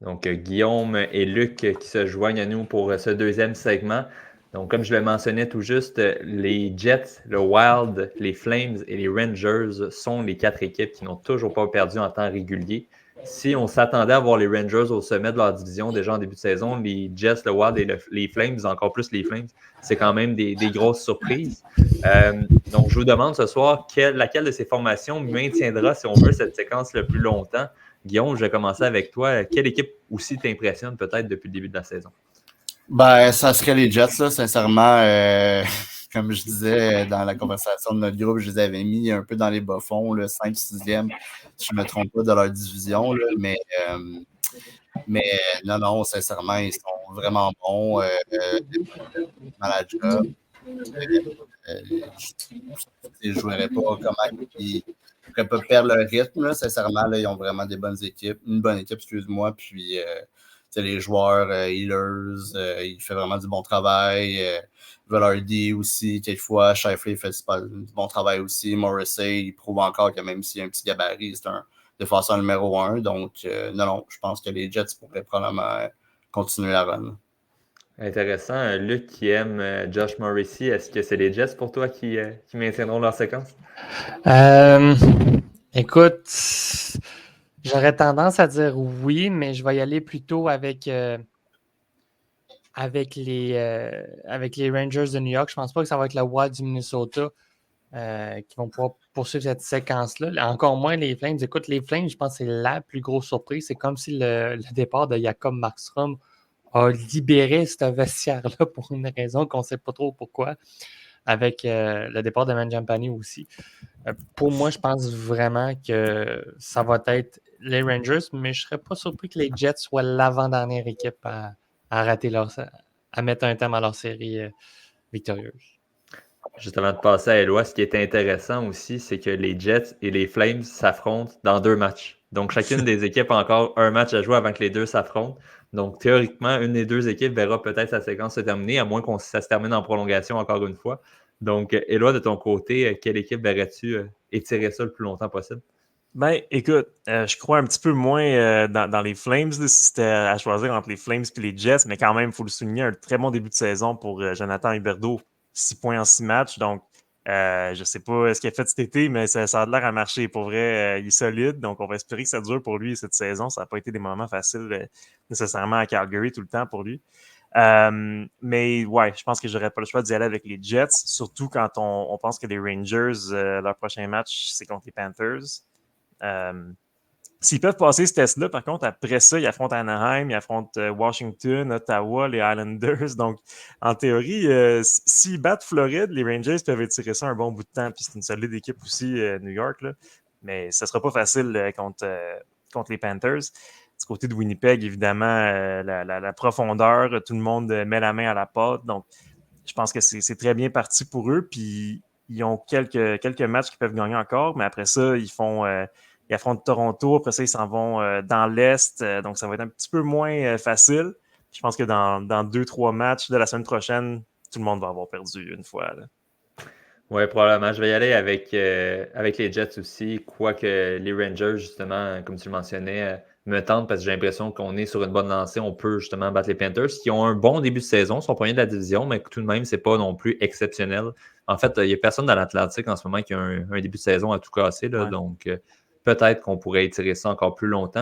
Donc, Guillaume et Luc qui se joignent à nous pour ce deuxième segment. Donc, comme je le mentionnais tout juste, les Jets, le Wild, les Flames et les Rangers sont les 4 équipes qui n'ont toujours pas perdu en temps régulier. Si on s'attendait à voir les Rangers au sommet de leur division déjà en début de saison, les Jets, le Wild et les Flames, encore plus les Flames, c'est quand même des grosses surprises. Donc, je vous demande ce soir laquelle de ces formations maintiendra, si on veut, cette séquence le plus longtemps. Guillaume, je vais commencer avec toi. Quelle équipe aussi t'impressionne peut-être depuis le début de la saison? Ben, ça serait les Jets, là, sincèrement. Comme je disais dans la conversation de notre groupe, je les avais mis un peu dans les bas-fonds, 5e, 6e, si je ne me trompe pas, de leur division. Là, mais non, sincèrement, ils sont vraiment bons. Dans la job. Je ne jouerais pas comment ils ne pourraient pas perdre leur rythme. Là, sincèrement, là, ils ont vraiment des bonnes équipes. Une bonne équipe, excuse-moi. Puis, les joueurs, Healers, il fait vraiment du bon travail. Velarde aussi, quelquefois. Shifley fait du bon travail aussi. Morrissey, il prouve encore que même s'il y a un petit gabarit, c'est un défenseur numéro 1. Donc, non, je pense que les Jets pourraient probablement continuer la run. Intéressant. Luc qui aime Josh Morrissey, est-ce que c'est les Jets pour toi qui maintiendront leur séquence? Écoute, j'aurais tendance à dire oui, mais je vais y aller plutôt avec les Rangers de New York. Je pense pas que ça va être le Wild du Minnesota qui vont pouvoir poursuivre cette séquence-là. Encore moins les Flames. Écoute, les Flames, je pense que c'est la plus grosse surprise. C'est comme si le départ de Jakob Markstrom a libéré ce vestiaire-là pour une raison qu'on ne sait pas trop pourquoi, avec le départ de Mangiapane aussi. Pour moi, je pense vraiment que ça va être les Rangers, mais je ne serais pas surpris que les Jets soient l'avant-dernière équipe à mettre un thème à leur série victorieuse. Justement, de passer à Eloi, ce qui est intéressant aussi, c'est que les Jets et les Flames s'affrontent dans 2 matchs. Donc, chacune des équipes a encore un match à jouer avant que les deux s'affrontent. Donc, théoriquement, une des deux équipes verra peut-être sa séquence se terminer, à moins que ça se termine en prolongation encore une fois. Donc, Eloi, de ton côté, quelle équipe verrais-tu étirer ça le plus longtemps possible? Ben, écoute, je crois un petit peu moins dans les Flames, là, si c'était à choisir entre les Flames et les Jets, mais quand même, il faut le souligner, un très bon début de saison pour Jonathan Huberdeau, 6 points en 6 matchs, donc je ne sais pas ce qu'il a fait cet été, mais ça a l'air à marcher. Pour vrai, il est solide, donc on va espérer que ça dure pour lui cette saison. Ça n'a pas été des moments faciles nécessairement à Calgary tout le temps pour lui. Mais ouais, je pense que j'aurais pas le choix d'y aller avec les Jets, surtout quand on pense que les Rangers, leur prochain match, c'est contre les Panthers. S'ils peuvent passer ce test-là, par contre, après ça, ils affrontent Anaheim, ils affrontent Washington, Ottawa, les Islanders. Donc, en théorie, s'ils battent Floride, les Rangers peuvent étirer ça un bon bout de temps. Puis c'est une solide équipe aussi, New York. Là. Mais ça ne sera pas facile contre les Panthers. Du côté de Winnipeg, évidemment, la profondeur, tout le monde met la main à la pâte. Donc, je pense que c'est très bien parti pour eux. Puis, ils ont quelques matchs qu'ils peuvent gagner encore. Mais après ça, ils affrontent Toronto. Après ça, ils s'en vont dans l'Est. Donc, ça va être un petit peu moins facile. Je pense que dans 2-3 matchs de la semaine prochaine, tout le monde va avoir perdu une fois. Oui, probablement. Je vais y aller avec les Jets aussi, quoique les Rangers, justement, comme tu le mentionnais, me tentent parce que j'ai l'impression qu'on est sur une bonne lancée. On peut justement battre les Panthers qui ont un bon début de saison, sont premiers de la division, mais tout de même, c'est pas non plus exceptionnel. En fait, il n'y a personne dans l'Atlantique en ce moment qui a un début de saison à tout casser. Là, Ouais. donc, peut-être qu'on pourrait étirer ça encore plus longtemps.